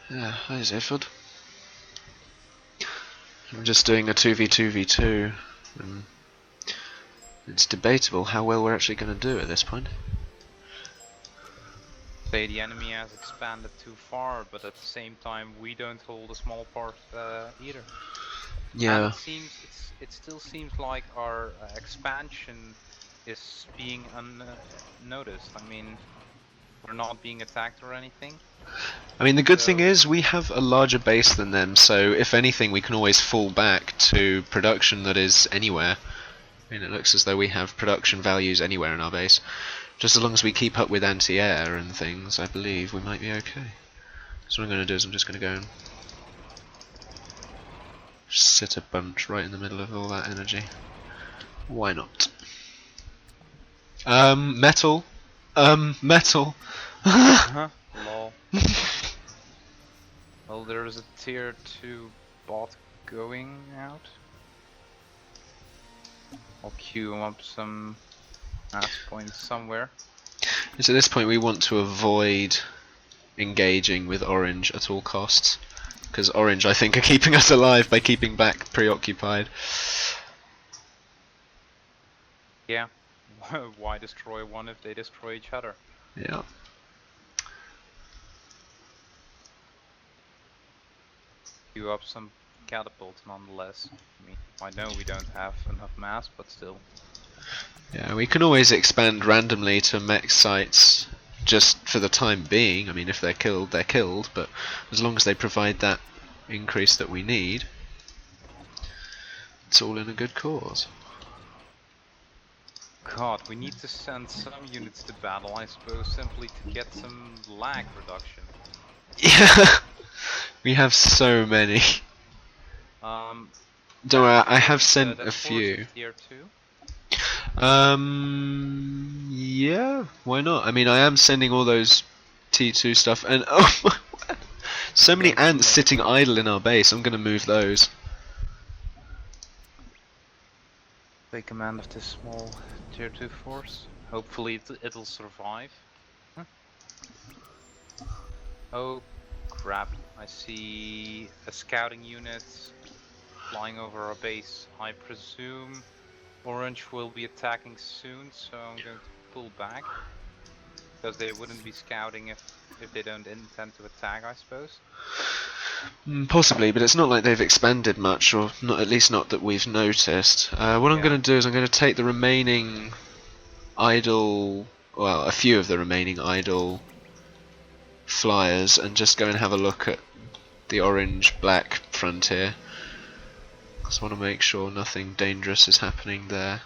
Yeah, hi Zephyr. I'm just doing a 2v2v2, and it's debatable how well we're actually going to do at this point. Say the enemy has expanded too far, but at the same time we don't hold a small part either. Yeah. And it still seems like our expansion is being unnoticed. I mean, we're not being attacked or anything. I mean, the good thing is we have a larger base than them, so if anything we can always fall back to production that is anywhere. I mean, it looks as though we have production values anywhere in our base. Just as long as we keep up with anti-air and things, I believe we might be okay. So what I'm going to do is I'm just going to go and sit a bunch right in the middle of all that energy. Why not? Metal. Metal. Lol. Well, there's a tier 2 bot going out. I'll queue up some mass points somewhere. So at this point we want to avoid engaging with Orange at all costs, because Orange I think are keeping us alive by keeping back preoccupied. Yeah, why destroy one if they destroy each other? Yeah. Queue up some catapults nonetheless. I mean, I know we don't have enough mass, but still. Yeah, we can always expand randomly to mech sites just for the time being. I mean, if they're killed, but as long as they provide that increase that we need, it's all in a good cause. God, we need to send some units to battle, I suppose, simply to get some lag reduction. Yeah, we have so many. Don't worry, I have sent a few. Tier 2? Yeah, why not? I mean, I am sending all those T2 stuff, and oh my word, so many ants sitting idle in our base. I'm gonna move those. Take command of this small tier 2 force. Hopefully it'll survive. Huh? Oh crap, I see a scouting unit flying over our base. I presume Orange will be attacking soon, so I'm going to pull back. Because they wouldn't be scouting if they don't intend to attack, I suppose. Possibly, but it's not like they've expanded much, or not, at least not that we've noticed. What I'm going to do is I'm going to take the remaining idle, well, a few of the remaining idle flyers and just go and have a look at the orange-black frontier. Just want to make sure nothing dangerous is happening there,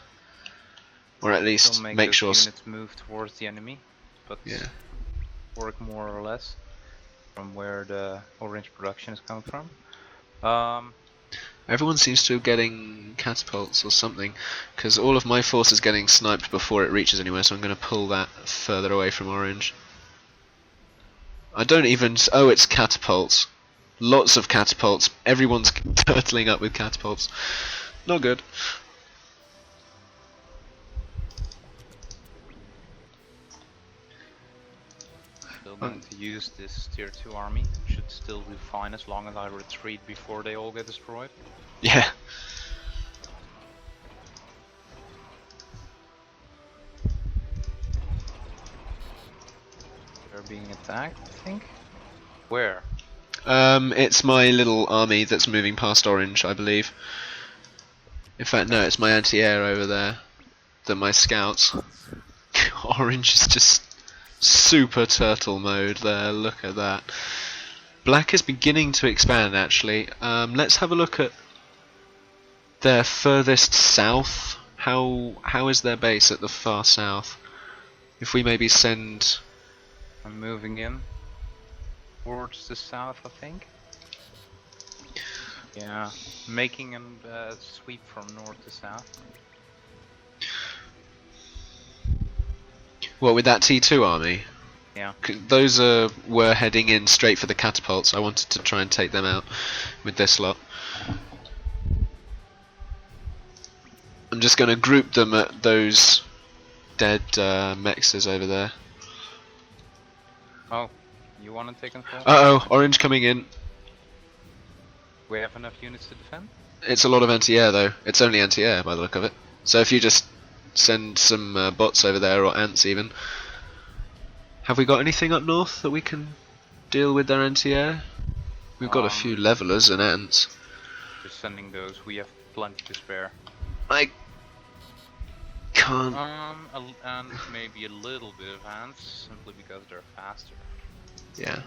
or at least make sure units move towards the enemy, but yeah, work more or less from where the orange production is coming from. Everyone seems to be getting catapults or something, because all of my force is getting sniped before it reaches anywhere, so I'm going to pull that further away from orange. I don't even... oh, it's catapults. Lots of catapults. Everyone's turtling up with catapults. Not good. Still going to use this tier 2 army. Should still be fine as long as I retreat before they all get destroyed. Yeah. They're being attacked, I think. Where? It's my little army that's moving past orange, I believe. In fact, no, it's my anti-air over there. My scouts. Orange is just super turtle mode there, look at that. Black is beginning to expand, actually. Let's have a look at their furthest south. How is their base at the far south? If we maybe send... I'm moving in towards the south, I think. Yeah, making a sweep from north to south. What, with that T2 army? Yeah. Those were heading in straight for the catapults. I wanted to try and take them out with this lot. I'm just going to group them at those dead mexes over there. Oh, You want to take control? Uh oh, orange coming in. We have enough units to defend? It's a lot of anti-air though. It's only anti-air by the look of it. So if you just send some bots over there, or ants even. Have we got anything up north that we can deal with their anti-air? We've got a few levelers and ants. Just sending those, we have plenty to spare. I can't. And maybe a little bit of ants, simply because they're faster. Yeah.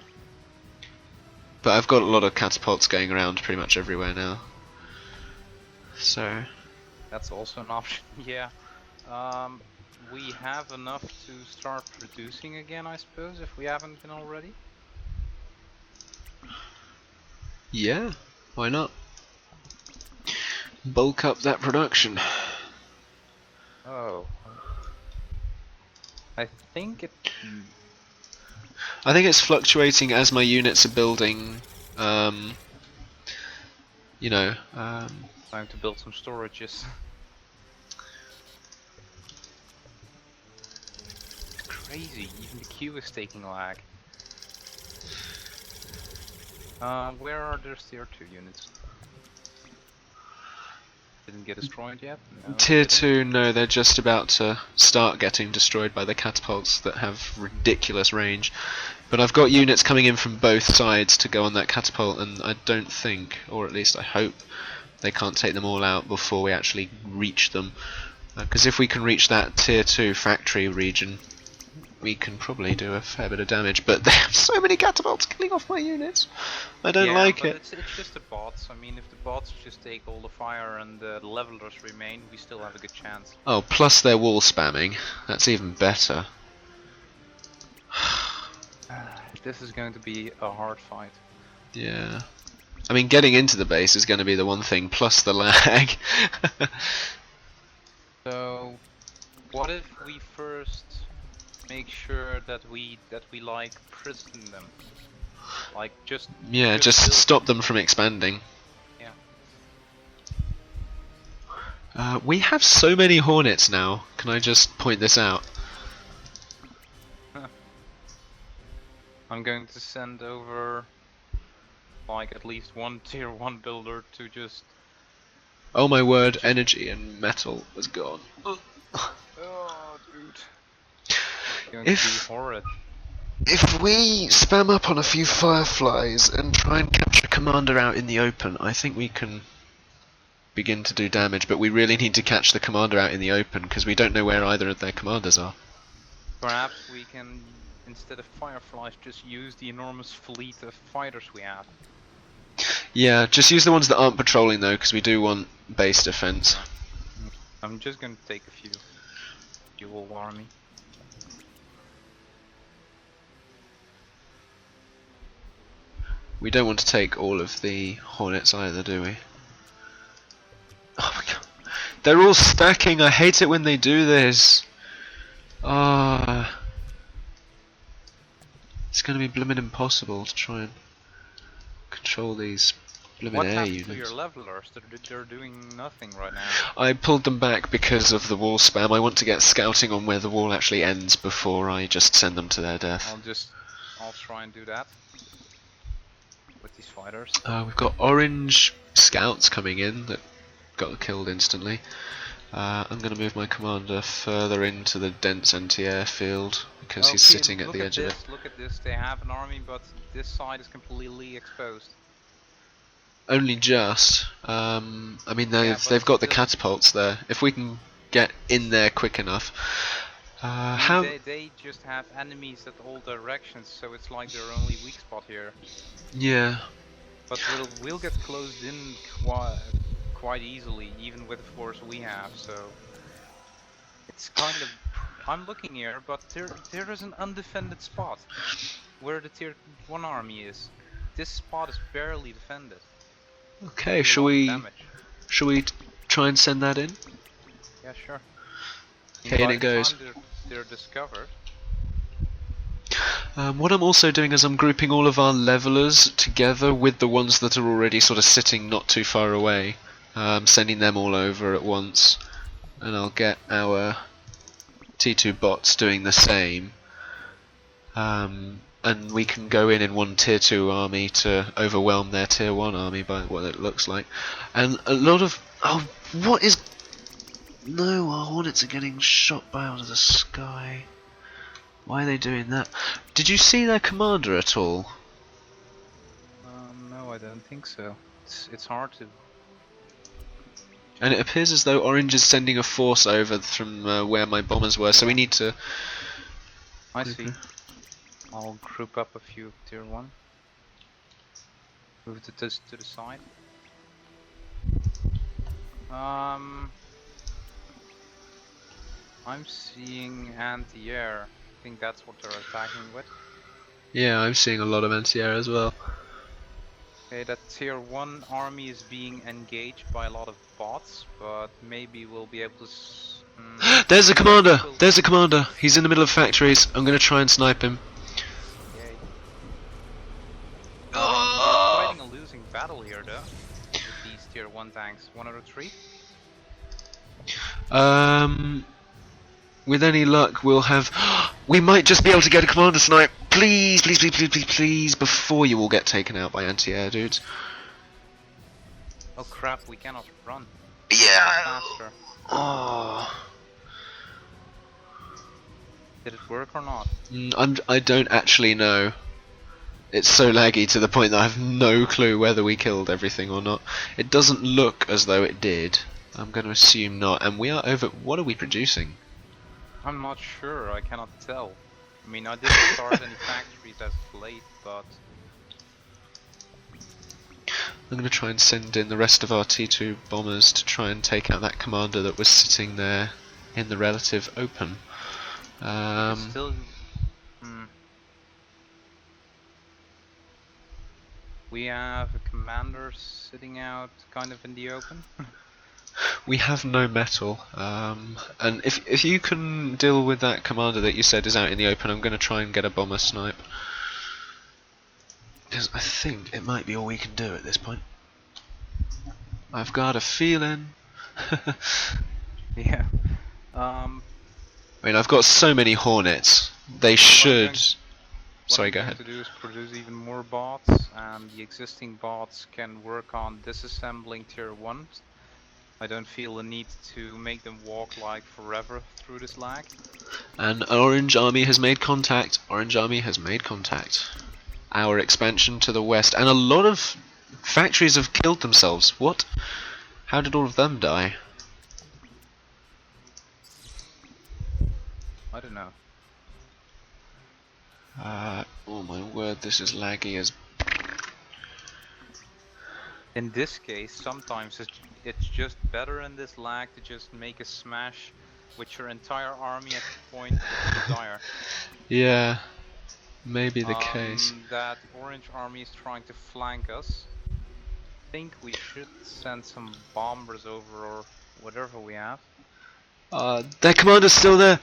But I've got a lot of catapults going around pretty much everywhere now. So. That's also an option, yeah. We have enough to start producing again, I suppose, if we haven't been already. Yeah, why not? Bulk up that production. Oh. I think it's fluctuating as my units are building, you know. Time to build some storages. It's crazy, even the queue is taking lag. Where are their tier 2 units? Didn't get destroyed yet? No, Tier 2, no, they're just about to start getting destroyed by the catapults that have ridiculous range. But I've got units coming in from both sides to go on that catapult, and I don't think, or at least I hope, they can't take them all out before we actually reach them. Because if we can reach that tier 2 factory region, we can probably do a fair bit of damage. But they have so many catapults killing off my units. I don't like it. It's just the bots. I mean, if the bots just take all the fire and the levelers remain, we still have a good chance. Oh, plus their wall spamming. That's even better. This is going to be a hard fight. Yeah. I mean, getting into the base is going to be the one thing, plus the lag. So, what if we first make sure that we like prison them? Like just just stop them from expanding. Yeah. We have so many hornets now. Can I just point this out? I'm going to send over like at least one tier 1 builder to just... Oh my word, energy and metal was gone. Oh, dude. Going to be horrid. If we spam up on a few fireflies and try and capture commander out in the open, I think we can begin to do damage, but we really need to catch the commander out in the open because we don't know where either of their commanders are. Perhaps we can, instead of fireflies, just use the enormous fleet of fighters we have. Yeah, just use the ones that aren't patrolling though, because we do want base defense. I'm just going to take a few. You will warn me. We don't want to take all of the hornets either, do we? Oh my god. They're all stacking, I hate it when they do this. Ah. It's going to be blimmin' impossible to try and control these blimmin' air units. What happened to your levelers? They're doing nothing right now. I pulled them back because of the wall spam. I want to get scouting on where the wall actually ends before I just send them to their death. I'll try and do that with these fighters. We've got orange scouts coming in that got killed instantly. I'm going to move my commander further into the dense anti-air field because he's sitting at the edge of it. Look at this, they have an army, but this side is completely exposed. Only just. I mean, they've got the catapults there. If we can get in there quick enough. They just have enemies at all directions, so it's like their only weak spot here. Yeah. But we'll get closed in quite easily, even with the force we have, so... It's kind of... I'm looking here, but there is an undefended spot where the tier 1 army is. This spot is barely defended. Okay, shall we try and send that in? Yeah, sure. Okay, in it goes. They're discovered. What I'm also doing is I'm grouping all of our levelers together with the ones that are already sort of sitting not too far away. Sending them all over at once, and I'll get our T2 bots doing the same. and we can go in one tier 2 army to overwhelm their tier 1 army by what it looks like. And a lot of... Oh, what is... No, our hornets are getting shot by out of the sky. Why are they doing that? Did you see their commander at all? No, I don't think so. It's hard to... And it appears as though Orange is sending a force over from where my bombers were, so we need to... I see. I'll group up a few tier 1. Move this to the side. I'm seeing anti-air. I think that's what they're attacking with. Yeah, I'm seeing a lot of anti-air as well. Okay, that tier 1 army is being engaged by a lot of bots, but maybe we'll be able to... There's a commander! There's a commander! He's in the middle of factories. I'm gonna try and snipe him. Yay. We're fighting a losing battle here though, with these tier 1 tanks. 103? With any luck we'll have... We might just be able to get a commander snipe! Please, please, please, please, please, please, before you all get taken out by anti-air dudes. Oh crap, we cannot run. Yeah! Faster. Oh. Did it work or not? I don't actually know. It's so laggy to the point that I have no clue whether we killed everything or not. It doesn't look as though it did. I'm going to assume not. And we are over... What are we producing? I'm not sure, I cannot tell. I mean, I didn't start any factories as of late, but... I'm going to try and send in the rest of our T2 bombers to try and take out that commander that was sitting there in the relative open. It's still... We have a commander sitting out kind of in the open. We have no metal, and if you can deal with that commander that you said is out in the open, I'm going to try and get a bomber snipe. Because I think it might be all we can do at this point. I've got a feeling. Yeah. I mean, I've got so many hornets. They should... Sorry, go ahead. What I'm going to do is produce even more bots, and the existing bots can work on disassembling tier 1s. I don't feel the need to make them walk like forever through this lag. And Orange Army has made contact. Orange Army has made contact. Our expansion to the west, and a lot of factories have killed themselves. What? How did all of them die? I don't know. Oh my word, this is laggy as... In this case, sometimes it's just better in this lag to just make a smash with your entire army at the point of desire. Yeah, maybe the case. That orange army is trying to flank us. I think we should send some bombers over or whatever we have. Their commander's still there.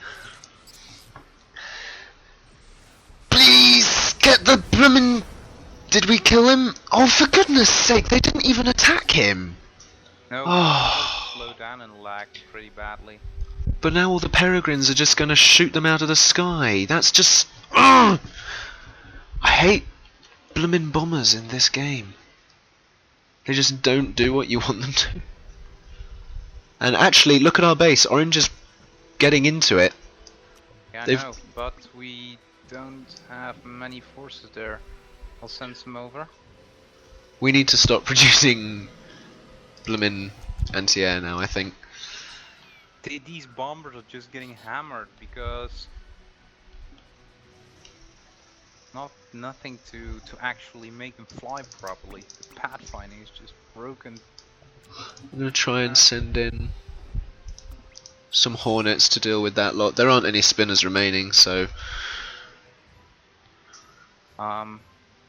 Please get the bloomin'... Did we kill him? Oh, for goodness sake, they didn't even attack him! No, Oh. slow down and lag pretty badly. But now all the peregrines are just gonna shoot them out of the sky. That's just... Ugh! I hate bloomin' bombers in this game. They just don't do what you want them to. And actually, look at our base. Orange is getting into it. Yeah, I They've- know, but we don't have many forces there. I'll send some over. We need to stop producing bloomin' anti-air now, I think. These bombers are just getting hammered because nothing to actually make them fly properly. The pathfinding is just broken. I'm gonna try and send in some hornets to deal with that lot. There aren't any spinners remaining, so...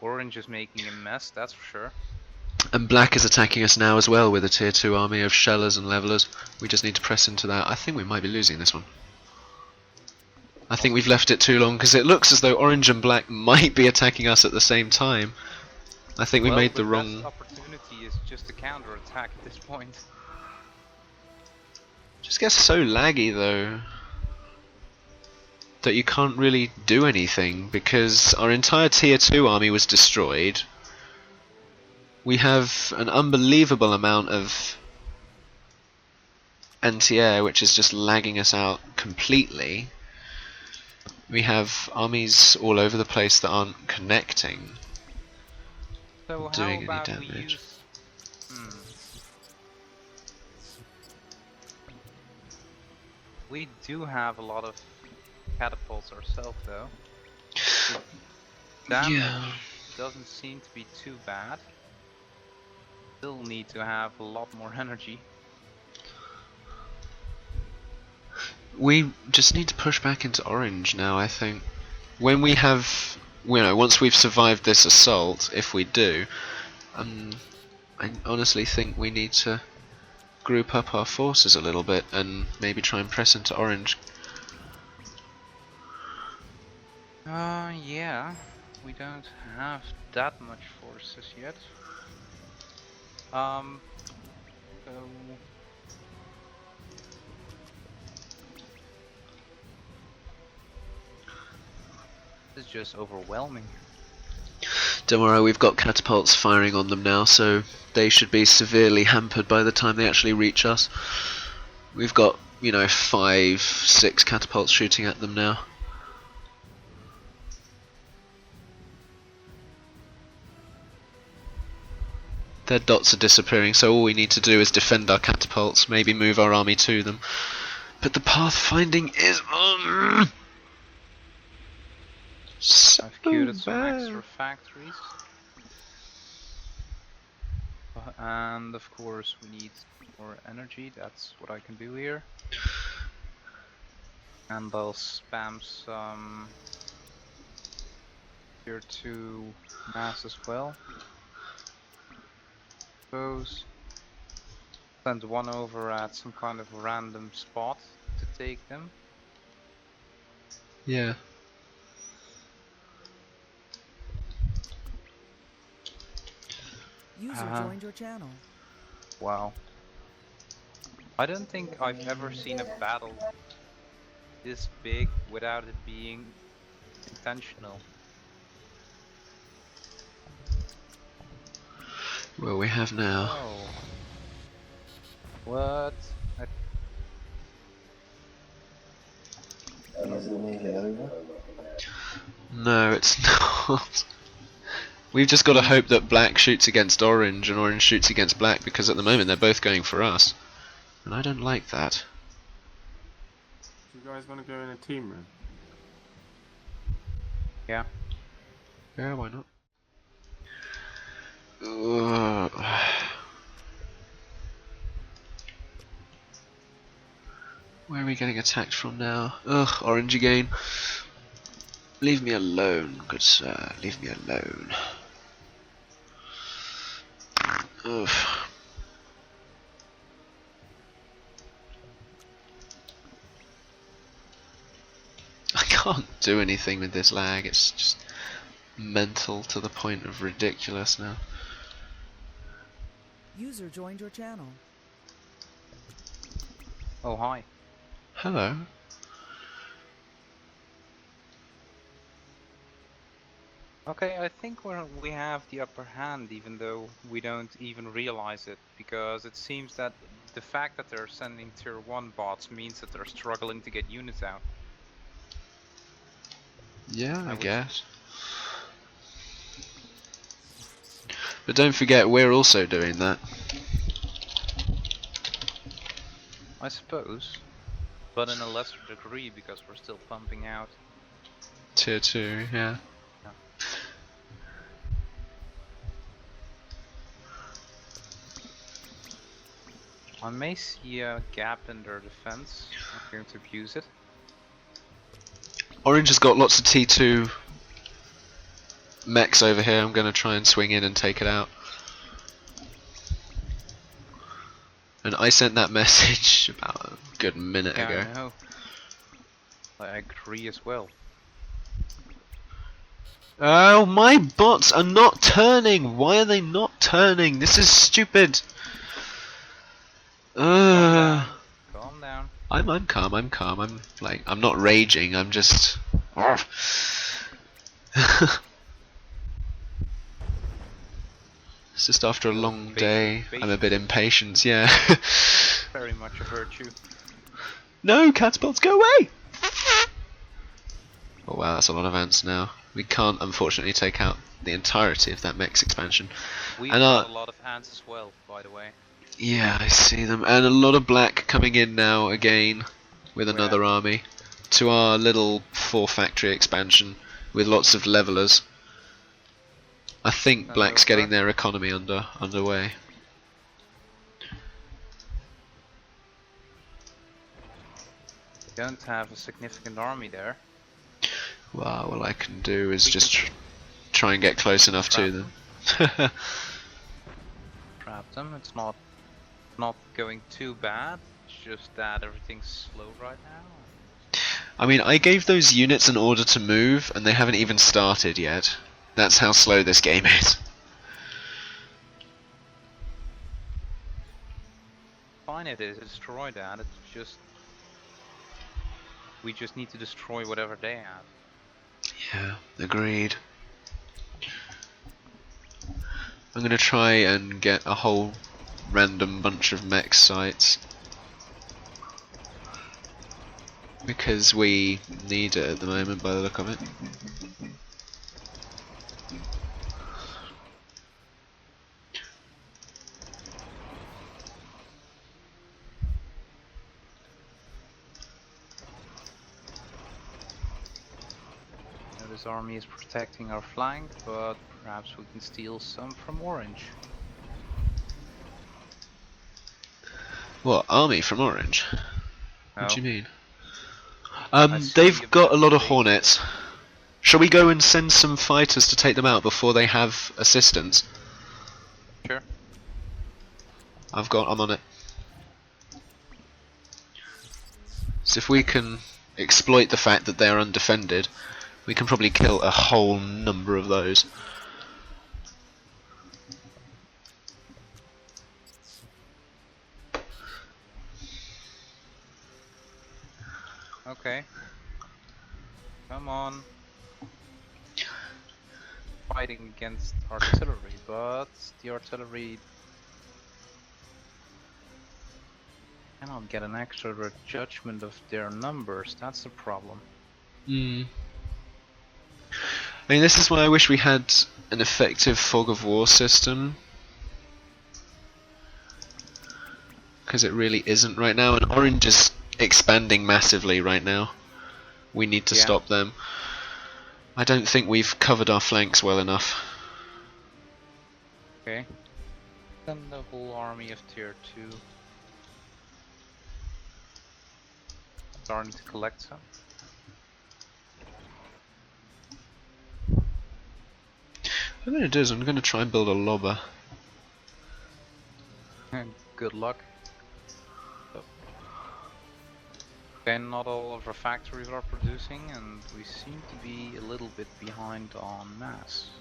Orange is making a mess, that's for sure. And black is attacking us now as well with a tier 2 army of shellers and levelers. We just need to press into that. I think we might be losing this one. I think we've left it too long because it looks as though orange and black might be attacking us at the same time. I think we made the wrong... best opportunity is just a counter attack at this point. Just gets so laggy though. that you can't really do anything because our entire tier 2 army was destroyed. We have an unbelievable amount of anti-air which is just lagging us out completely. We have armies all over the place that aren't connecting. So doing how any about we damage. use... We do have a lot of catapults ourselves though. The damage Yeah. doesn't seem to be too bad. Still need to have a lot more energy. We just need to push back into orange now, I think. When we have, once we've survived this assault, if we do, I honestly think we need to group up our forces a little bit and maybe try and press into orange. Yeah, we don't have that much forces yet. So it's just overwhelming. Don't worry, we've got catapults firing on them now, so they should be severely hampered by the time they actually reach us. We've got, 5, 6 catapults shooting at them now. Their dots are disappearing, so all we need to do is defend our catapults, maybe move our army to them. But the pathfinding is so I've queued some bad. extra factories. And of course we need more energy, that's what I can do here. And I'll spam some tier 2 mass as well. Suppose send one over at some kind of random spot to take them. Yeah. User joined your channel. Wow. I don't think I've ever seen a battle this big without it being intentional. Well, we have now. Oh. What? No, it's not. We've just got to hope that black shoots against orange and orange shoots against black, because at the moment they're both going for us. And I don't like that. You guys want to go in a team room? Yeah. Yeah, why not? Ugh. Where are we getting attacked from now? Ugh, orange again. Leave me alone, good sir. Leave me alone. Ugh. I can't do anything with this lag. It's just mental to the point of ridiculous now. User joined your channel. Oh, hi. Hello. Okay, I think we have the upper hand, even though we don't even realize it, because it seems that the fact that they're sending tier 1 bots means that they're struggling to get units out. Yeah, I guess. But don't forget, we're also doing that. I suppose, but in a lesser degree because we're still pumping out. Tier 2, yeah. I may see a gap in their defense. I'm going to abuse it. Orange has got lots of T2 mechs over here. I'm going to try and swing in and take it out. And I sent that message about a good minute ago. I know. I agree as well. Oh, my bots are not turning! Why are they not turning? This is stupid! Calm down. I'm calm. I'm calm. I'm not raging. I'm just. It's just after a long day. I'm a bit impatient. Yeah. Very much a virtue. No, catspots, go away! Oh wow, that's a lot of ants now. We can't, unfortunately, take out the entirety of that mech's expansion. We've And got a lot of ants as well, by the way. yeah, I see them. And a lot of black coming in now again with Where? another army to our little 4-factory expansion with lots of levelers. I think And black's over. getting their economy underway. Don't have a significant army there. Well, all I can do is We just can try and get close enough to them. Trap them. It's not going too bad. It's just that everything's slow right now. I mean, I gave those units an order to move, and they haven't even started yet. That's how slow this game is. Fine, it is. Destroy that. It's just we just need to destroy whatever they have. Yeah, agreed. I'm gonna try and get a whole random bunch of mech sites. Because we need it at the moment by the look of it. Now this army is protecting our flank, but perhaps we can steal some from Orange. What, army from Orange? What do you No. mean? see They've a bit got a of lot of base hornets. Shall we go and send some fighters to take them out before they have assistance? Sure. I'm on it. So if we can exploit the fact that they're undefended, we can probably kill a whole number of those. Okay. Come on. Fighting against artillery, but the artillery cannot get an accurate judgment of their numbers. That's the problem. I mean, this is why I wish we had an effective fog of war system. Because it really isn't right now, and Orange is expanding massively right now. We need to stop them. I don't think we've covered our flanks well enough. Okay. Then the whole army of tier 2. Starting to collect some. What I'm going to do is I'm going to try and build a lobber. Good luck. Okay, not all of our factories are producing, and we seem to be a little bit behind on mass.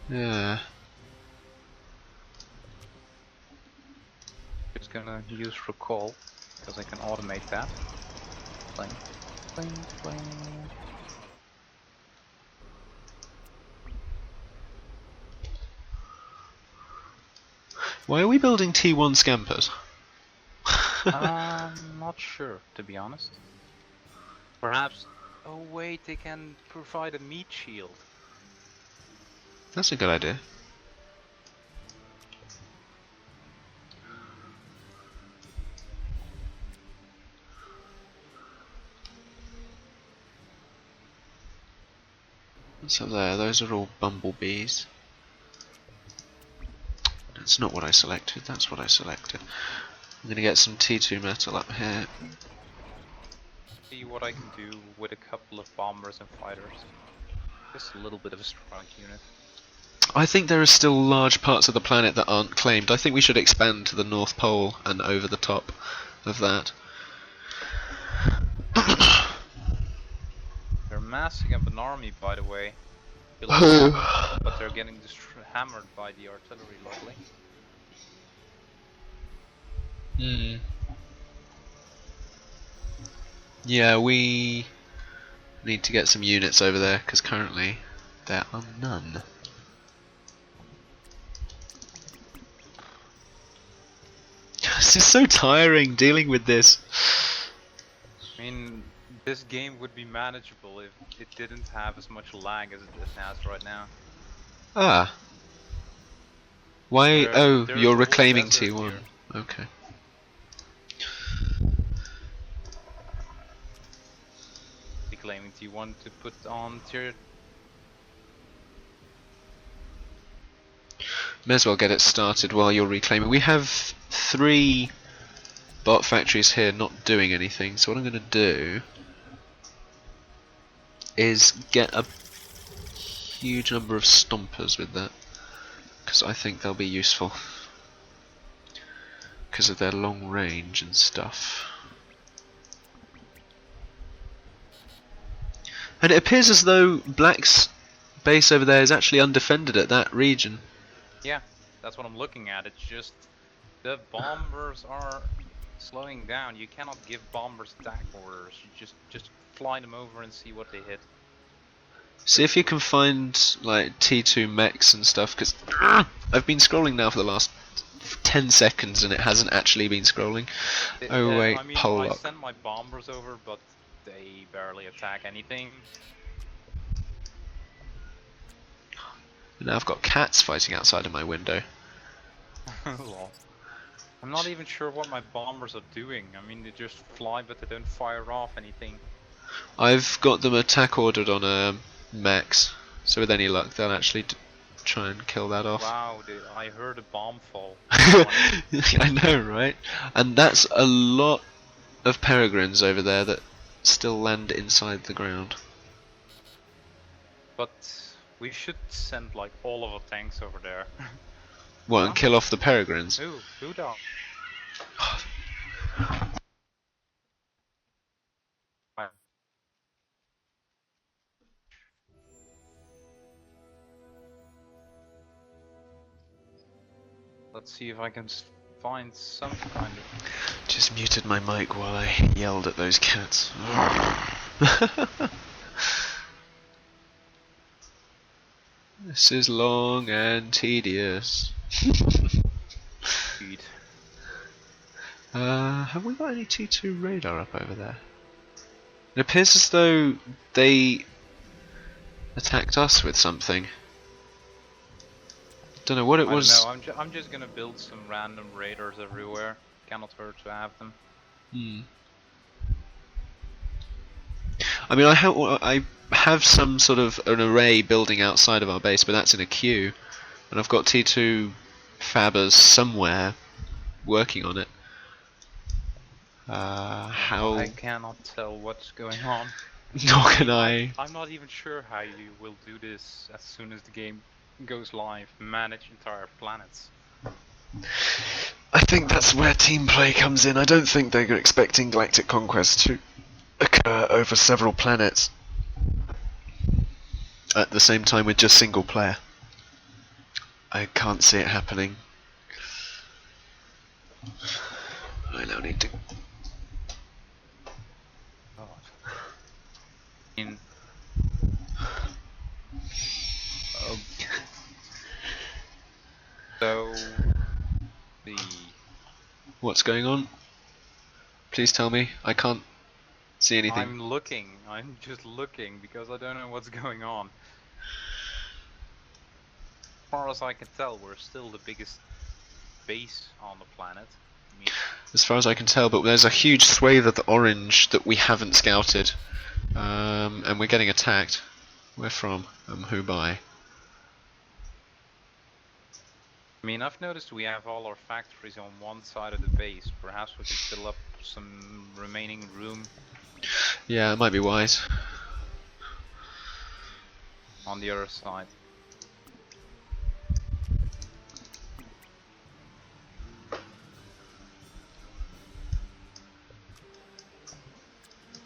Yeah. Just gonna use recall, because I can automate that. Pling, pling, pling. Why are we building T1 scampers? Not sure, to be honest. Perhaps. Oh wait, they can provide a meat shield. That's a good idea. What's up there? Those are all bumblebees. That's not what I selected, that's what I selected. I'm gonna get some T2 metal up here. See what I can do with a couple of bombers and fighters. Just a little bit of a strike unit. I think there are still large parts of the planet that aren't claimed. I think we should expand to the North Pole and over the top of that. They're massing up an army, by the way. But they're getting hammered by the artillery, lovely. Yeah, we need to get some units over there because currently there are none. This is so tiring dealing with this. I mean, this game would be manageable if it didn't have as much lag as it has right now. Ah. Why? Oh, There's you're a whole reclaiming desert T1. here. Okay. Reclaiming T1 to put on tier. May as well get it started while you're reclaiming. We have 3 bot factories here not doing anything, so what I'm going to do is get a huge number of stompers with that, because I think they'll be useful because of their long range and stuff. And it appears as though Black's base over there is actually undefended at that region. Yeah, that's what I'm looking at. It's just the bombers are slowing down. You cannot give bombers attack orders. You just fly them over and see what they hit. See if you can find like T2 mechs and stuff, because I've been scrolling now for the last 10 seconds and it hasn't actually been scrolling. Oh wait, I mean, pole I lock. sent my bombers over, but they barely attack anything. Now I've got cats fighting outside of my window. Lol. I'm not even sure what my bombers are doing. I mean, they just fly, but they don't fire off anything. I've got them attack ordered on mechs, so with any luck they'll actually try and kill that off. Wow, I heard a bomb fall. I know, right? And that's a lot of peregrines over there that still land inside the ground. But we should send like all of our tanks over there. What, and kill off the peregrines? Ooh, who down? Let's see if I can find some kind of... Just muted my mic while I yelled at those cats. This is long and tedious. Speed. Have we got any T2 radar up over there? It appears as though they attacked us with something. Don't know what it was. I don't know, I'm just gonna build some random radars everywhere. Cannot hurt to have them. I mean, I have some sort of an array building outside of our base, but that's in a queue, and I've got T2 fabbers somewhere working on it. How? I cannot tell what's going on. Nor can I. I'm not even sure how you will do this as soon as the game goes live. Manage entire planets. I think that's where team play comes in. I don't think they're expecting galactic conquest to occur over several planets at the same time with just single player. I can't see it happening. I now need to... In so the What's going on? Please tell me. I can't see anything. I'm looking. I'm just looking because I don't know what's going on. As far as I can tell, we're still the biggest base on the planet. I mean, As far as I can tell, but there's a huge swathe of the orange that we haven't scouted. And we're getting attacked. Where from? Who by? I mean, I've noticed we have all our factories on one side of the base. Perhaps we could fill up some remaining room Yeah, it might be wise. on the other side.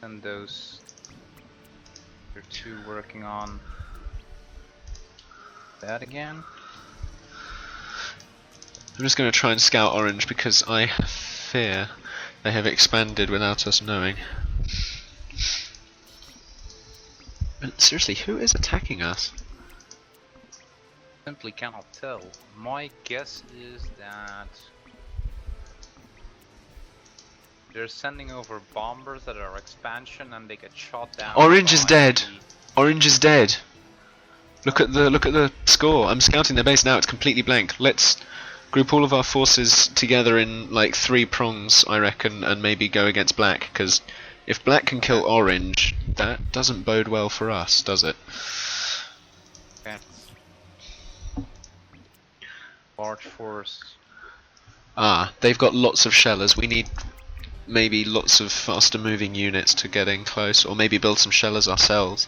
And those are 2 working on that again. I'm just going to try and scout orange because I fear they have expanded without us knowing. seriously, who is attacking us? Simply cannot tell. My guess is that they're sending over bombers that are expansion and they get shot down. Orange is by dead. the- Orange is dead. Look at the score. I'm scouting their base now. It's completely blank. Let's group all of our forces together in like 3 prongs, I reckon, and maybe go against black. Because if black can kill orange, that doesn't bode well for us, does it? Okay. Large force. Ah, they've got lots of shellers. We need maybe lots of faster moving units to get in close, or maybe build some shellers ourselves.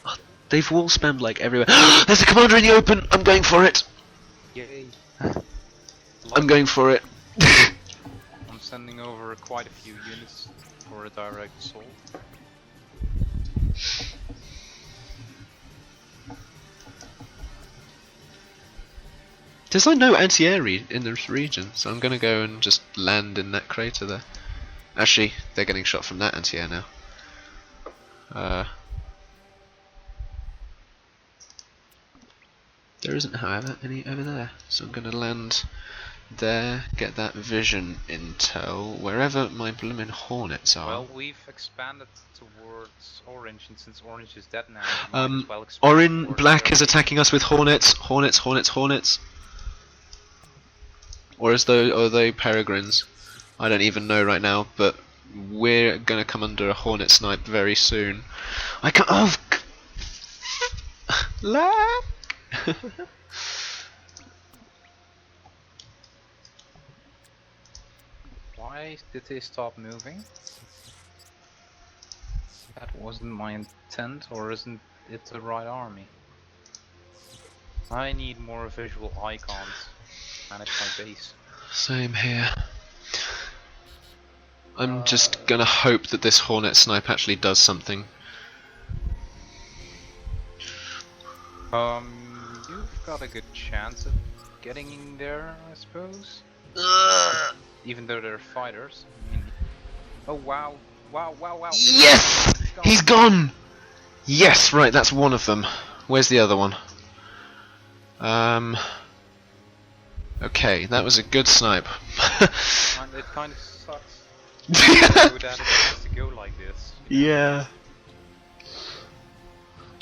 Oh, they've wall spammed like everywhere. There's a commander in the open! I'm going for it! Yay. I'm going for it. I'm sending over quite a few units for a direct assault. There's like no anti-air in this region, so I'm gonna go and just land in that crater there. Actually, they're getting shot from that anti-air now. There isn't, however, any over there, so I'm gonna land there, get that vision intel, wherever my bloomin' hornets are. Well, we've expanded towards orange, and since orange is dead now, we might as well expand Orange, towards black is red. attacking us with hornets, hornets. Or are they peregrines? I don't even know right now, but we're gonna come under a hornet snipe very soon. I can't. Oh, lag. Why did they stop moving? That wasn't my intent, or isn't it the right army? I need more visual icons to manage my base. Same here. I'm just gonna hope that this hornet snipe actually does something. You've got a good chance of getting in there, I suppose. Even though they're fighters. I mean, oh wow. Wow. Yes! He's gone! Yes, right, that's one of them. Where's the other one? Okay, that was a good snipe. And it kind of sucks. That it has to go like this. Yeah.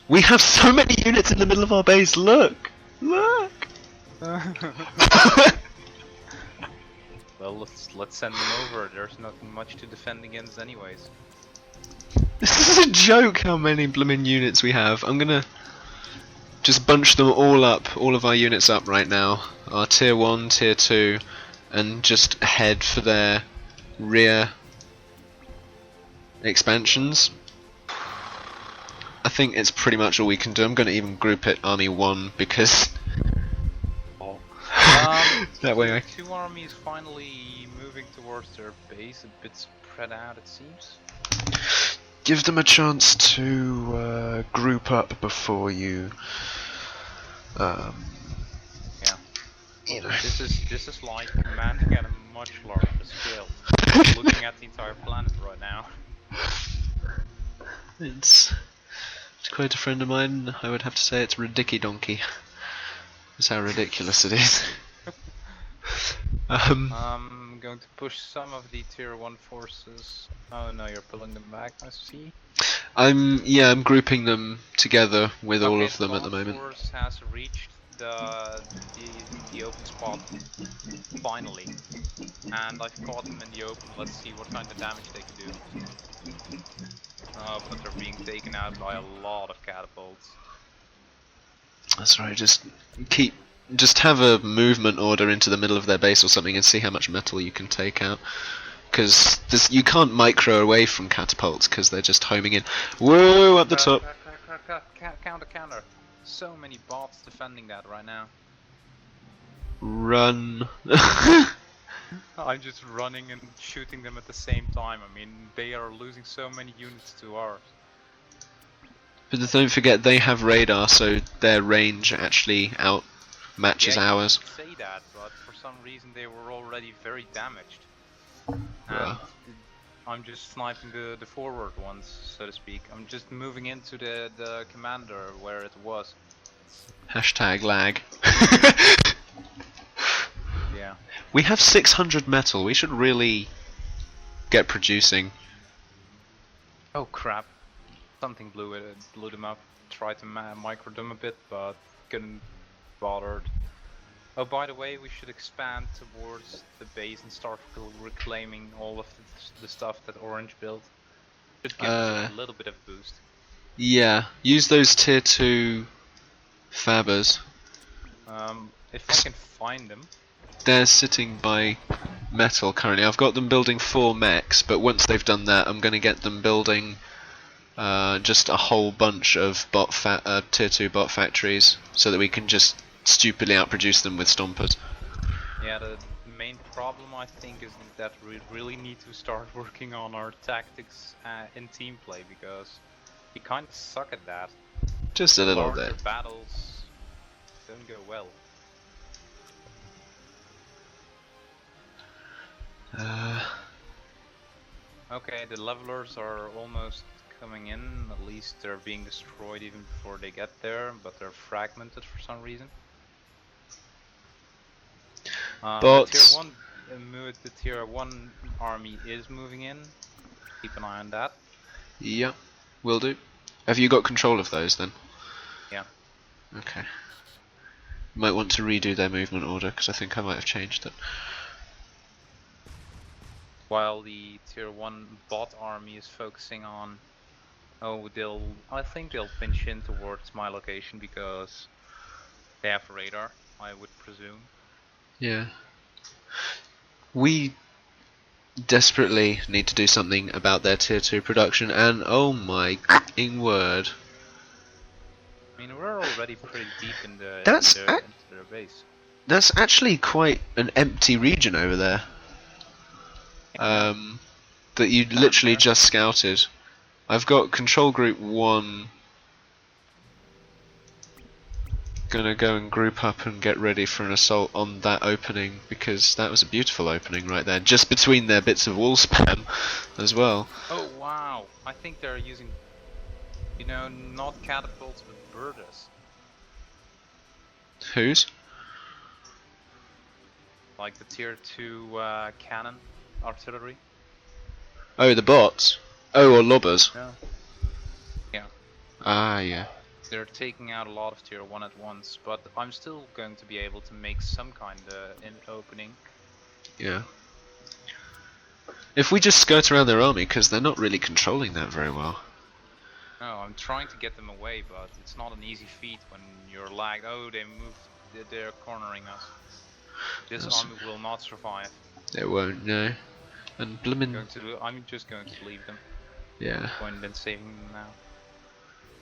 We have so many units in the middle of our base, look! Look! Well, let's send them over. There's nothing much to defend against anyways. This is a joke how many blooming units we have. I'm gonna just bunch them all up, all of our units up right now. Our tier 1, tier 2, and just head for their rear expansions. I think it's pretty much all we can do. I'm gonna even group it Army 1 because that way I... 2 armies finally moving towards their base, a bit spread out it seems. Give them a chance to group up before you Yeah. you know. This is like commanding at a much larger scale. Looking at the entire planet right now. It's, to quote a friend of mine, I would have to say it's ridicky donkey. That's how ridiculous it is. I'm going to push some of the tier 1 forces. Oh no, you're pulling them back, I see. I'm grouping them together with all Okay, of them at the moment. force has reached the open spot finally, and I've caught them in the open. Let's see what kind of damage they can do. But they're being taken out by a lot of catapults. That's right, just have a movement order into the middle of their base or something and see how much metal you can take out. Because you can't micro away from catapults because they're just homing in. Whoa, up the top. Counter. So many bots defending that right now. Run. I'm just running and shooting them at the same time. I mean, they are losing so many units to ours. But don't forget they have radar, so their range actually outmatches ours. You say that, but for some reason they were already very damaged. And Well. I'm just sniping the forward ones, so to speak. I'm just moving into the commander where it was. Hashtag lag. Yeah. We have 600 metal. We should really get producing. Oh crap! Something blew them up. Tried to micro them a bit, but couldn't bothered. Oh, by the way, we should expand towards the base and start reclaiming all of the stuff that Orange built. Should give us a little bit of boost. Yeah, use those tier 2 fabbers. If I can find them. They're sitting by metal currently. I've got them building 4 mechs, but once they've done that, I'm going to get them building just a whole bunch of tier 2 bot factories, so that we can just stupidly outproduce them with stompers. Yeah, the main problem I think is that we really need to start working on our tactics in team play, because we kind of suck at that. Just a little Larger bit. battles don't go well. Okay, the levelers are almost coming in. At least they're being destroyed even before they get there, but they're fragmented for some reason. The tier 1 army is moving in. Keep an eye on that. Yeah, will do. Have you got control of those then? Yeah. Okay. Might want to redo their movement order, because I think I might have changed it. While the tier 1 bot army is focusing on... Oh, I think they'll pinch in towards my location because they have radar, I would presume. Yeah. We desperately need to do something about their tier 2 production, and oh my f***ing word. I mean, we're already pretty deep into their base. That's actually quite an empty region over there. That you literally just scouted. I've got control group 1 gonna go and group up and get ready for an assault on that opening, because that was a beautiful opening right there, just between their bits of wall spam as well. Oh wow, I think they're using, you know, not catapults but birders. Whose? Like the tier 2 cannon artillery. Oh, the bots? Oh, or lobbers? Yeah. Yeah. Ah, yeah. They're taking out a lot of tier 1 at once, but I'm still going to be able to make some kind of opening. Yeah. If we just skirt around their army, because they're not really controlling that very well. No, I'm trying to get them away, but it's not an easy feat when you're lagged. Oh, they moved, they're cornering us. This army will not survive. It won't, no. And bloomin'... I'm just going to leave them. Yeah. No point in saving them now.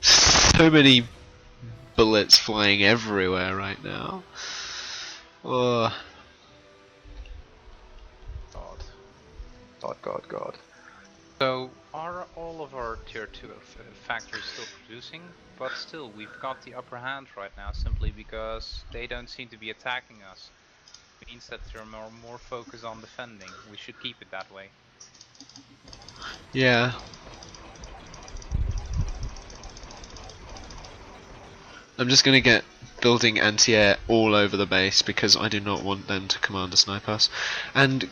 So many bullets flying everywhere right now. Oh. God. So, are all of our tier 2 factories still producing? But still, we've got the upper hand right now simply because they don't seem to be attacking us. It means that they're more focused on defending. We should keep it that way. Yeah. I'm just gonna get building anti-air all over the base because I do not want them to command or snipe us. And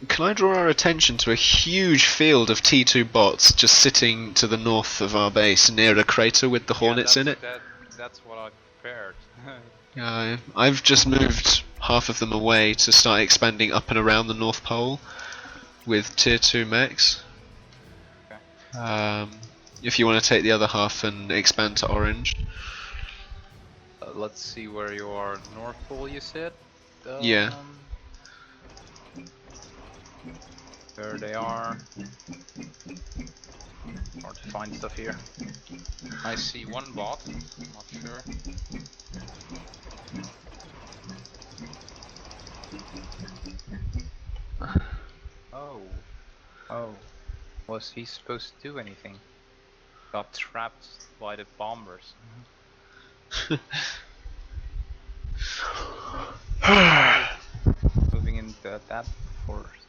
can I draw our attention to a huge field of T2 bots just sitting to the north of our base near a crater with the hornets in it? That's what I prepared. Yeah, I've just moved half of them away to start expanding up and around the North Pole with tier 2 mechs. Okay. If you want to take the other half and expand to Orange. Let's see where you are. North Pole, you said? Yeah. There they are. Hard to find stuff here. I see one bot, not sure. Oh. Was he supposed to do anything? Got trapped by the bombers. Moving into that forest.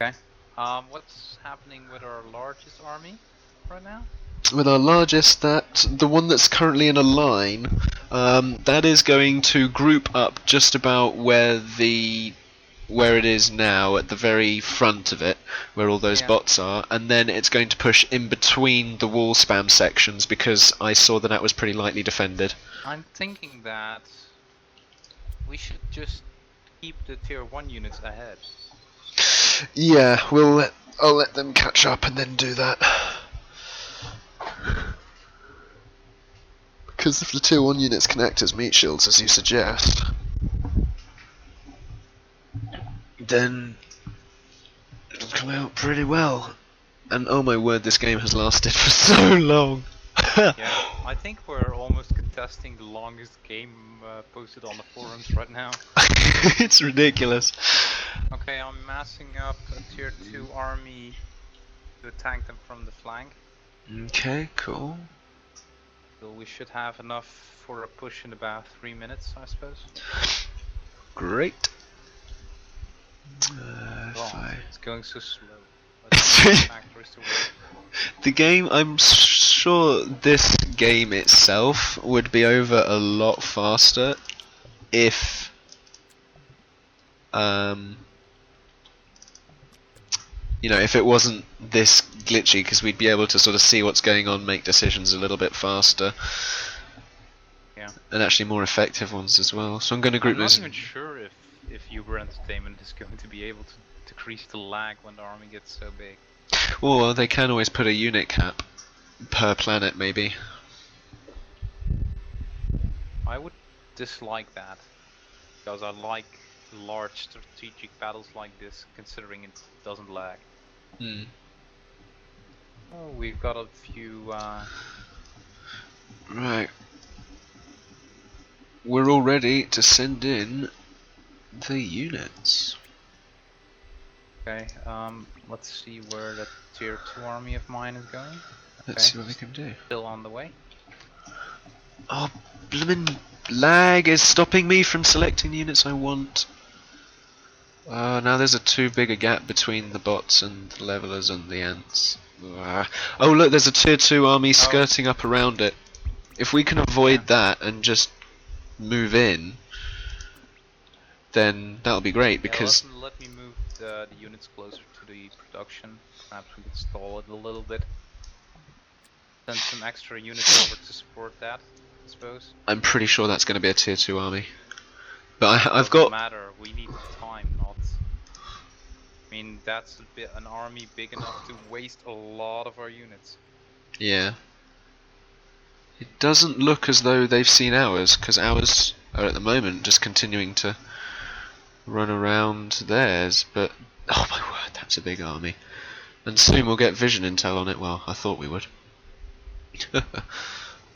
Okay. What's happening with our largest army right now? With our largest, the one that's currently in a line, that is going to group up just about where it is now, at the very front of it, where all those Yeah. bots are, and then it's going to push in between the wall spam sections because I saw that was pretty lightly defended. I'm thinking that we should just keep the tier 1 units ahead. Yeah, I'll let them catch up and then do that. Because if the tier 1 units can act as meat shields, as you suggest, then it'll come out pretty well. And oh my word, this game has lasted for so long. Yeah, I think we're almost contesting the longest game posted on the forums right now. It's ridiculous. Okay, I'm massing up a tier 2 army to attack them from the flank. Okay, cool. So we should have enough for a push in about 3 minutes, I suppose. Great. It's going so slow. Let's get the factories to work. The game, I'm sure this game itself would be over a lot faster if if it wasn't this glitchy, because we'd be able to sort of see what's going on, make decisions a little bit faster. Yeah. And actually more effective ones as well. So I'm going to group I'm not those. even sure if Uber Entertainment is going to be able to decrease the lag when the army gets so big. Or they can always put a unit cap per planet, maybe. I would dislike that, because I like large strategic battles like this, considering it doesn't lag. Hmm. Oh, we've got a few... Right. We're all ready to send in the units. Okay, let's see where the tier 2 army of mine is going. Let's see what we can do. Still on the way. Oh, bloomin' lag is stopping me from selecting the units I want. Now there's a too big a gap between the bots and the levelers and the ants. Oh look, there's a tier 2 army skirting up around it. If we can avoid that and just move in, then that'll be great, because Let me move the units closer to the production. Perhaps we could stall it a little bit. Send some extra units over to support that, I suppose. I'm pretty sure that's going to be a tier 2 army. But I've Doesn't got... matter, we need time, not... I mean, that's an army big enough to waste a lot of our units. Yeah. It doesn't look as though they've seen ours, because ours are at the moment just continuing to run around theirs, but... Oh my word, that's a big army. And soon we'll get vision intel on it. Well, I thought we would.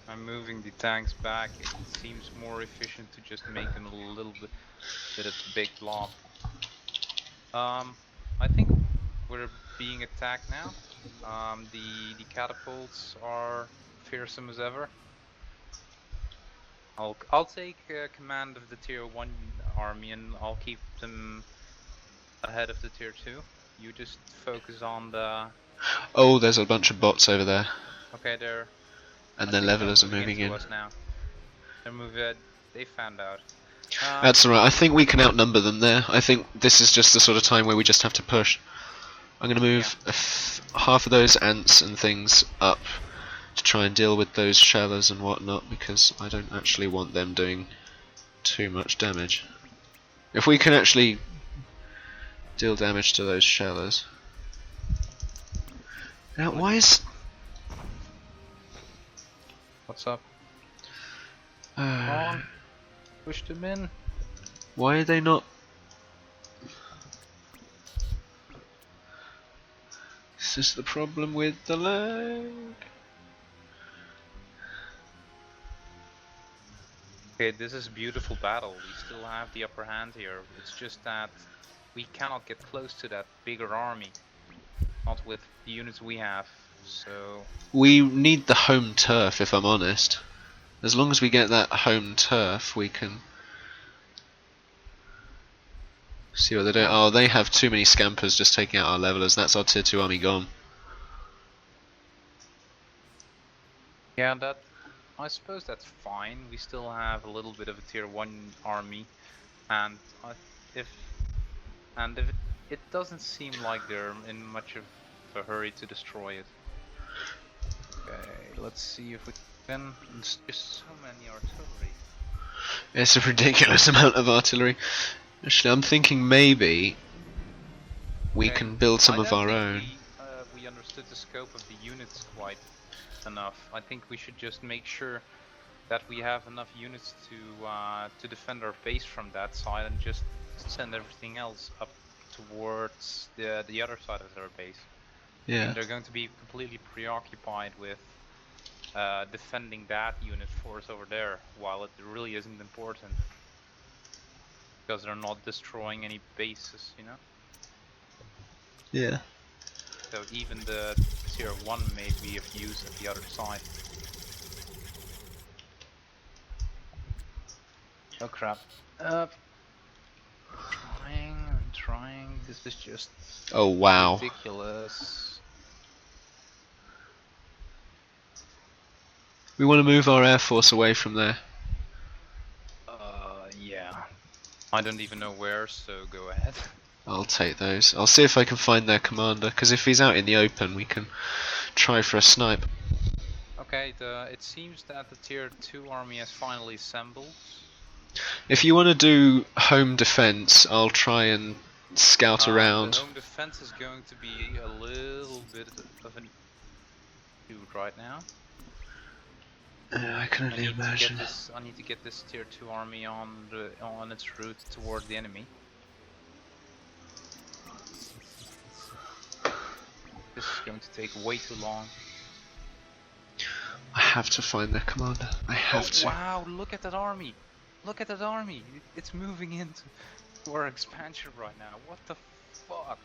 I'm moving the tanks back. It seems more efficient to just make them a little bit of a big blob. I think we're being attacked now. The catapults are fearsome as ever. I'll take command of the tier 1 army and I'll keep them ahead of the tier 2. You just focus on the... Oh, there's a bunch of bots over there. Okay, they're... And their levelers are moving in. Us now. They're moving. They found out. That's alright, I think we can outnumber them there. I think this is just the sort of time where we just have to push. I'm going to move half of those ants and things up to try and deal with those shellers and whatnot, because I don't actually want them doing too much damage. If we can actually deal damage to those shellers. Now, why is... What's up? Come on. Push them in. Why are they not... Is this the problem with the lag? Okay, this is a beautiful battle. We still have the upper hand here. It's just that we cannot get close to that bigger army. Not with the units we have, so... We need the home turf, if I'm honest. As long as we get that home turf, we can See what they do. Oh, they have too many scampers just taking out our levelers. That's our tier 2 army gone. Yeah, that. I suppose that's fine. We still have a little bit of a tier 1 army, and if it doesn't seem like they're in much of a hurry to destroy it. Okay, let's see if we can. There's just so many artillery. It's a ridiculous amount of artillery. Actually, I'm thinking maybe we can build some of our own. We understood the scope of the units quite enough. I think we should just make sure that we have enough units to defend our base from that side, and just send everything else up towards the other side of their base. Yeah. And they're going to be completely preoccupied with defending that unit force over there, while it really isn't important. Because they're not destroying any bases, you know? Yeah. So even the tier 1 may be of use at the other side. Oh crap. Trying. This is just Oh wow. ridiculous. We want to move our air force away from there. Yeah. I don't even know where, so go ahead. I'll take those. I'll see if I can find their commander, because if he's out in the open, we can try for a snipe. Okay, it seems that the tier 2 army has finally assembled. If you want to do home defense, I'll try and scout around. The home defense is going to be a little bit of an issue right now. I can only imagine. I need to get this tier 2 army on its route towards the enemy. This is going to take way too long. I have to find their commander. I have to. Wow, look at that army! Look at that army! It's moving into our expansion right now. What the fuck?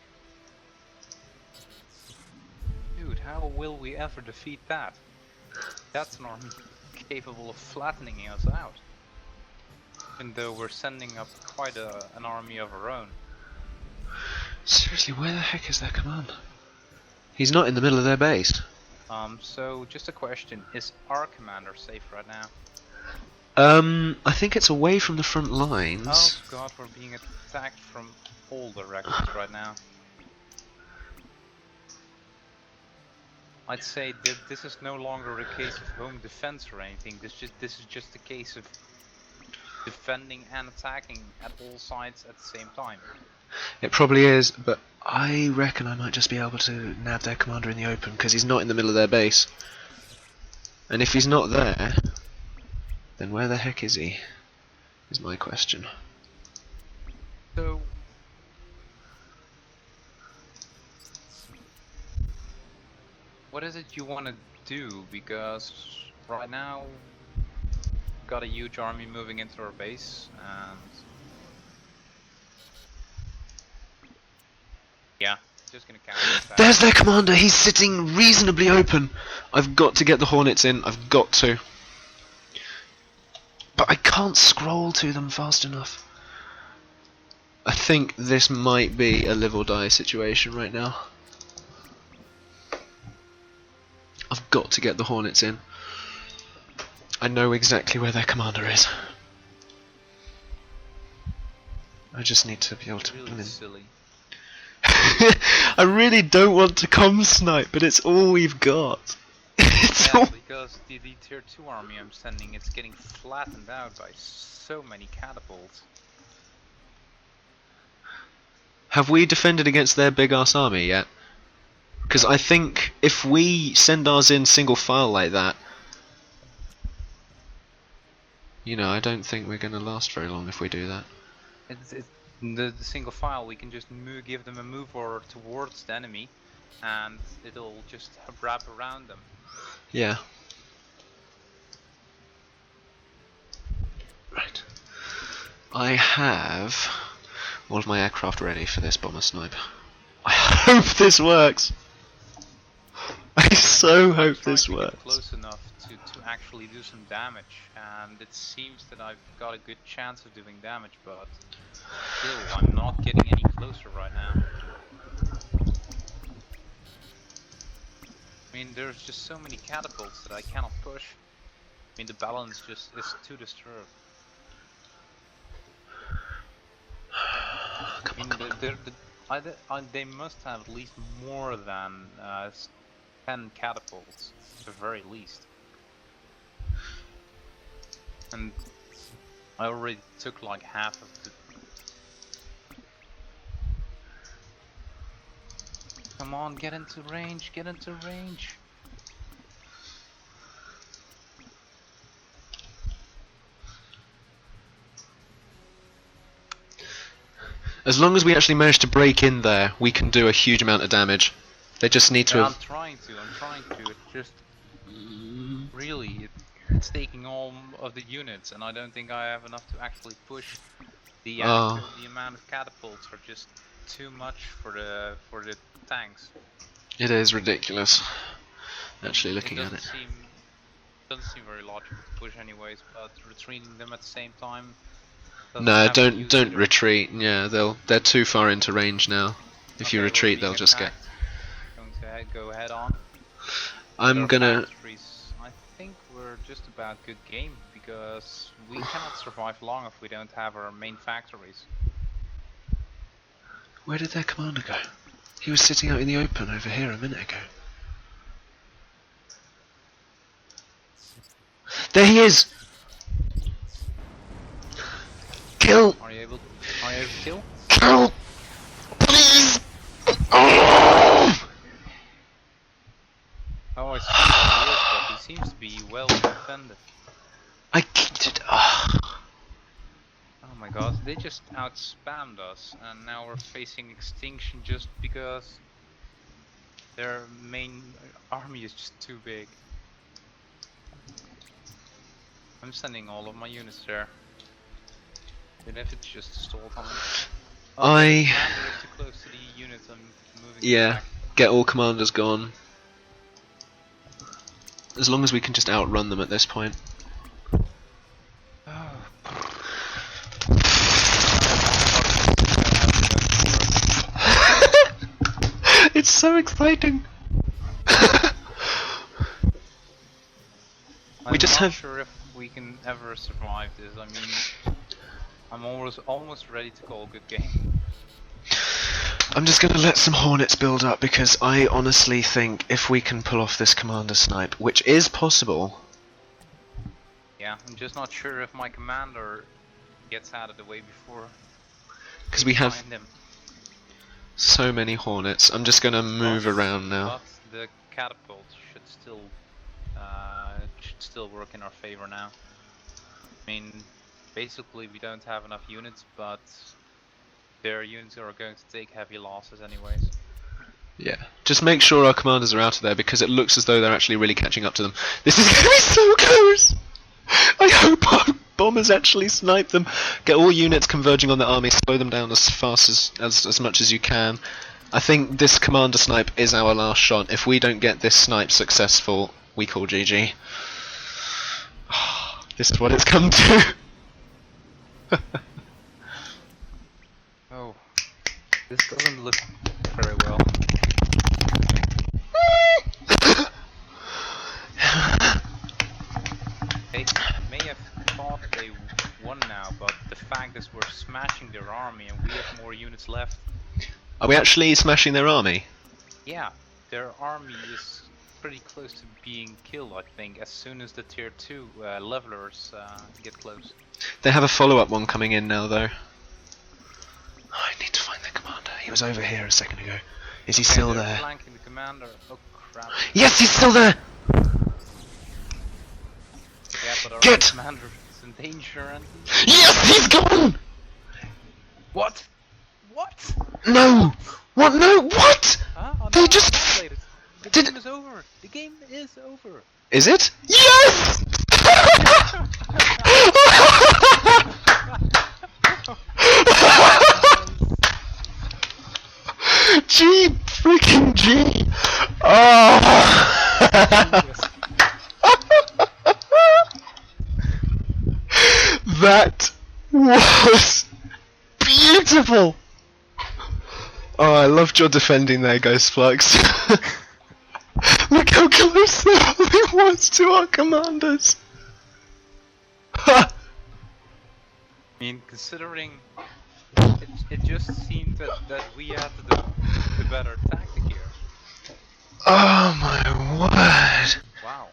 Dude, how will we ever defeat that? That's an army capable of flattening us out. Even though we're sending up quite an army of our own. Seriously, where the heck is their commander? He's not in the middle of their base. So just a question, is our commander safe right now? I think it's away from the front lines. Oh god, we're being attacked from all directions right now. I'd say that this is no longer a case of home defense or anything. This is just a case of defending and attacking at all sides at the same time. It probably is, but I reckon I might just be able to nab their commander in the open, because he's not in the middle of their base. And if he's not there, then where the heck is he? Is my question. So what is it you want to do? Because right now we've got a huge army moving into our base, and yeah, just gonna counter attack. There's their commander! He's sitting reasonably open! I've got to get the Hornets in, I've got to. But I can't scroll to them fast enough. I think this might be a live or die situation right now. I've got to get the Hornets in. I know exactly where their commander is. I just need to be able to... Really silly. I really don't want to come snipe, but it's all we've got. It's Yeah, all... because the tier 2 army I'm sending, it's getting flattened out by so many catapults. Have we defended against their big ass army yet? Because I think if we send ours in single file like that, you know, I don't think we're going to last very long if we do that. The single file, we can just give them a move order towards the enemy, and it'll just wrap around them. Yeah. Right. I have all of my aircraft ready for this bomber snipe. I hope this works. I so hope trying this to get works. close enough to actually do some damage, and it seems that I've got a good chance of doing damage, but still, I'm not getting any closer right now. I mean, there's just so many catapults that I cannot push. I mean, the balance just is too disturbed. I mean, they must have at least more than 10 catapults, at the very least. And I already took like half of the... Come on, get into range, get into range! As long as we actually manage to break in there, we can do a huge amount of damage. They just need to Yeah, have... I'm trying to, it's just... Really, it's taking all of the units, and I don't think I have enough to actually push the amount of catapults are just too much for the tanks. It is ridiculous, actually, looking at it. Doesn't seem very logical to push anyways, but retreating them at the same time... No, don't retreat. Yeah, they're too far into range now. If you retreat, they'll just get... Going to go head on. I'm gonna... I think we're just about good game, because we cannot survive long if we don't have our main factories. Where did their commander go? He was sitting out in the open over here a minute ago. There he is! Kill! Are you able to kill? Kill! Please! Oh! Oh, I see where he is, but he seems to be well defended. I kicked it. Oh. Oh my god, they just out-spammed us, and now we're facing extinction just because their main army is just too big. I'm sending all of my units there. Even if it's just a stall time. Oh, the commander is too close to the units, I'm moving back. Get all commanders gone. As long as we can just outrun them at this point. It's so exciting! I'm not sure if we can ever survive this. I mean, I'm almost ready to call a good game. I'm just gonna let some hornets build up because I honestly think if we can pull off this commander snipe, which is possible. Yeah, I'm just not sure if my commander gets out of the way before. Because we have him. so many hornets. I'm just gonna move around now. But the catapult should still work in our favor now. I mean, basically we don't have enough units, but their units are going to take heavy losses anyways. Yeah, just make sure our commanders are out of there because it looks as though they're actually really catching up to them. This is going to be so close! I hope our bombers actually snipe them. Get all units converging on the army, slow them down as fast as much as you can. I think this commander snipe is our last shot. If we don't get this snipe successful, we call GG. This is what it's come to. Oh, this doesn't look very well. They may have thought they won now, but the fact is we're smashing their army and we have more units left. Are we actually smashing their army? Yeah, their army is pretty close to being killed, I think, as soon as the tier 2 levelers get close. They have a follow-up one coming in now, though. Oh, I need to find their commander. He was over here a second ago. Is he still there? Flanking the commander. Oh crap. Yes, he's still there! Yeah, but our commander is in danger and... Yes, he's gone! What? What? No! What? No, what? Huh? Oh, They no, just... The game is over! The game is over! Is it? Yes! G freaking G! Oh! That was beautiful! Oh, I loved your defending there, Ghost Flux. Look how close the army was to our commanders! Ha! I mean, considering it just seemed that we had the better tactic here. Oh my word! Wow.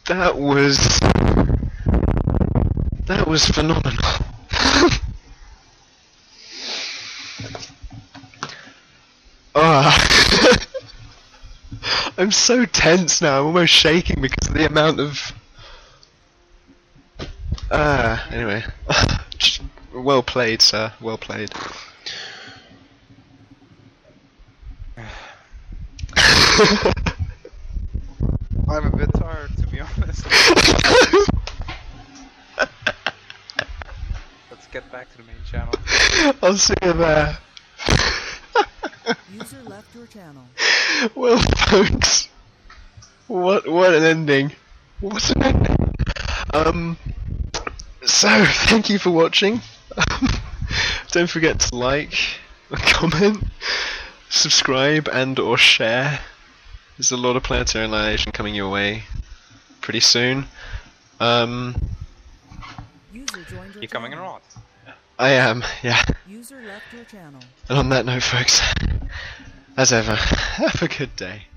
That was phenomenal. Ah, I'm so tense now. I'm almost shaking because of the amount of. Anyway, well played, sir. Well played. I'm a bit tired, to be honest. Let's get back to the main channel. I'll see you there. User left your channel. Well, folks, what an ending! What an ending! So thank you for watching. Don't forget to like, comment, subscribe, and/or share. There's a lot of Planetary Annihilation coming your way pretty soon. User joined your You coming or channel. not? I am, yeah. User left your channel. And on that note, folks, as ever, have a good day.